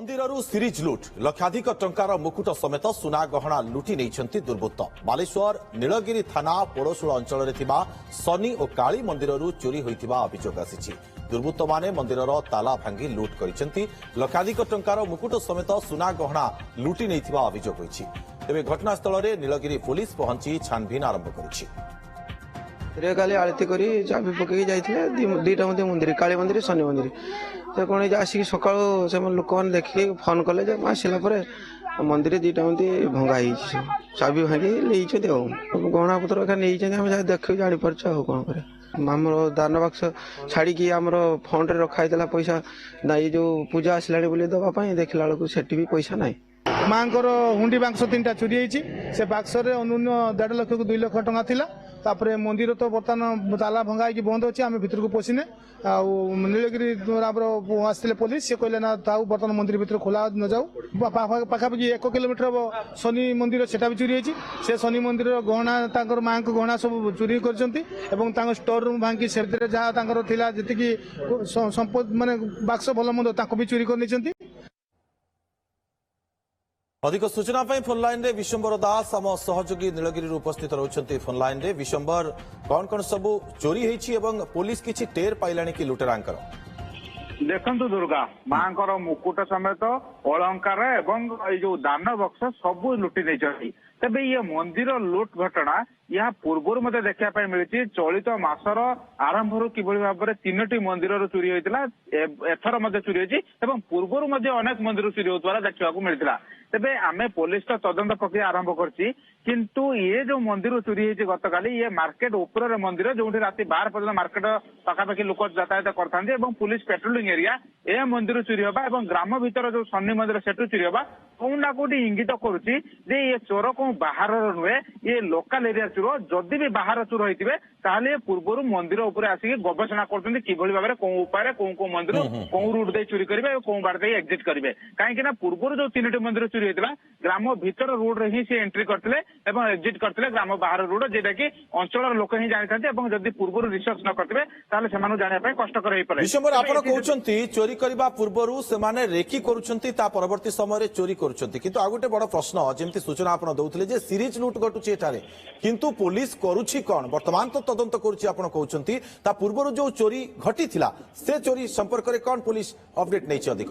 मंदिररू series लुट लक्षाधिक टंकार मुकुट समेत सुना गहना लुटि नहीं दुर्बृत्त बालेश्वर नीलगिरी थाना पोड़शूल अंचल शनि और काली मंदिररू चोरी होता अभियोग आसी दुर्बृत्त माने मंदिरर ताला भांगी लुट कर लक्षाधिक टंकार मुकुट समेत सुना गहना लुटि नहीं अभियोग होती तेज घटनास्थल में नीलगिरी पुलिस पहुंची छानभिन आरंभ कर काली आरती कर चाबी पकई जाते दुईटा मंदिर काली मंदिर शनि मंदिर तो कौन आसिक सका लोक मैंने देखिए फोन कले आसला मंदिर दुईटा मंदिर भंगा चाबी भांगी गहना पत्र नहीं देख जापर कौन कर आम दान बाक्स छाड़ी आम फंड रखाई पैसा ना ये जो पूजा आसला दवापाई देखला बेलू से पैसा ना माँ हुंडी बाक्स 3टा चोरी होती से बाक्स अन्यून 1.5 लाख को 2 लाख टंका थिला तापरे मंदिर तो बर्तमान ताला भंगा बंद अच्छे आम भर को पशिने नीलगिरी आसते पुलिस से कहले ना ताऊ बर्तमान मंदिर भर खोला न जाऊ पाखापाखि 1 किलोमीटर हम शनि मंदिर सेटा भी चोरी होती से शनि मंदिर गहना माँ को गहना सब चोरी कर स्टोर रूम भांगी से जहाँ जी संपद माने बाक्स भल मंद भी चोरी कर अधिक सूचना फोन लाइन रे विशंबर दास आम सहयोगी नीलगिरी उपस्थित रहउछंती फोन लाइन रे विशंबर कौन कौन सब चोरी होईछि एवं पुलिस किछि टेर पाइलानी कि लुटेरांकर देखंतु दुर्गा मांकर मुकुट समेत अलंकार एवं जो दान बक्स सब लुटि नहीं तेबे ये मंदिर लुट घटना यह पूर्व मत देखा मिली चलित मासर आरंभ कि भाव में 3टी मंदिर चोरी होता एथर चोरी होती पूर्व अनेक मंदिर चोरी होता देखा मिलता तेबे आमे पुलिस तो तदंत प्रक्रिया आरंभ करछि किंतु ये जो मंदिर चोरी होती गतकाली ये मार्केट ऊपर मंदिर जो राति 12 पर्यटन मार्केट पाखापाखि लोक यातायात करते पुलिस पेट्रोलिंग एरिया ए मंदिर चोरी होगा ग्राम भीतर जो शनि मंदिर सेठू चोरी होगा कौना कौटी इंगित करुच्ची ये चोर कौन बाहर नुहे ये लोकाल एरिया चोर जदि भी बाहर चोर होते ताहले पूर्व मंदिर उपर आसिक गवेषणा करते किभଳି भाव कौ उपाय कौ मंदिर कौ रूट दे चोरी करेंगे कौ बाट दे एक्जिट करेंगे कहीं पूर्व जो 3टी मंदिर चोरी होता ग्राम भीतर रोड रे ही से एंट्री करते एक्जिट करते ग्राम बाहर रोड जेटा कि अंचल लोक ही जानी था जदि पूर्व रिसर्च न करते जानापी कष्टकर हो पारे विशंबर आपण कहउछंती चोरी करबा पूर्वरु सेमाने रेकी करूछंती ता परवर्ती समय चोरी करूछंती किंतु आ गोटे बड़ प्रश्न जेमती सूचना आपण दउथले जे सीरीज लूट घटुची एठारे किंतु पुलिस करूछि कोन वर्तमान तो तदंत करूछि आपण कहउछंती ता पूर्वरु जो चोरी घटिथिला से चोरी संपर्क रे कोन पुलिस अपडेट नै छै अधिक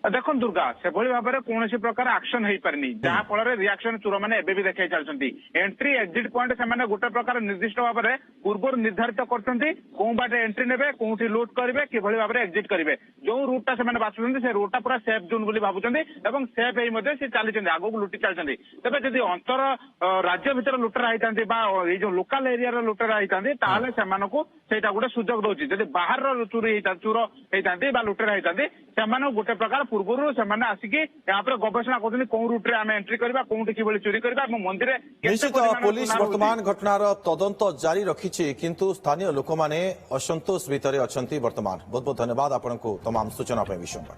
देखो दुर्गा से भाव में कौन प्रकार एक्शन हो पारे जहाँ फल रिएक्शन चोर मैंने भी देखा चलती एंट्री एक्जिट पॉइंट से गोटे प्रकार निर्दिष्ट भाव में पूर्व निर्धारित करते कौ बाटे एंट्री ने कौटी लुट करेंगे कि भाव में एक्जिट करेंगे जो रूटा से बाछुंट से रूटा पूरा सेफ जोन बोली भावुंट सेफ ही चली आगे लुटि चलते तेज जदि अंतर राज्य भर लुटेरा होता जो लोकाल एरिया लुटेरा होता से गोटे सुजोग दौर जब बाहर चोरी चोर होता लुटेरा होता गोटे प्रकार पूर्व से आसिक यहाँ पर गवेषणा कर कौ रूट आम एंट्री करवा कौटी कि चोरी करवा मंदिर निश्चित पुलिस वर्तमान घटनार तदंत जारी रखिछि किंतु स्थानीय लोक माने असंतोष भितर अछंती वर्तमान बहुत बहुत धन्यवाद आपनको तमाम सूचना पे विशंबर।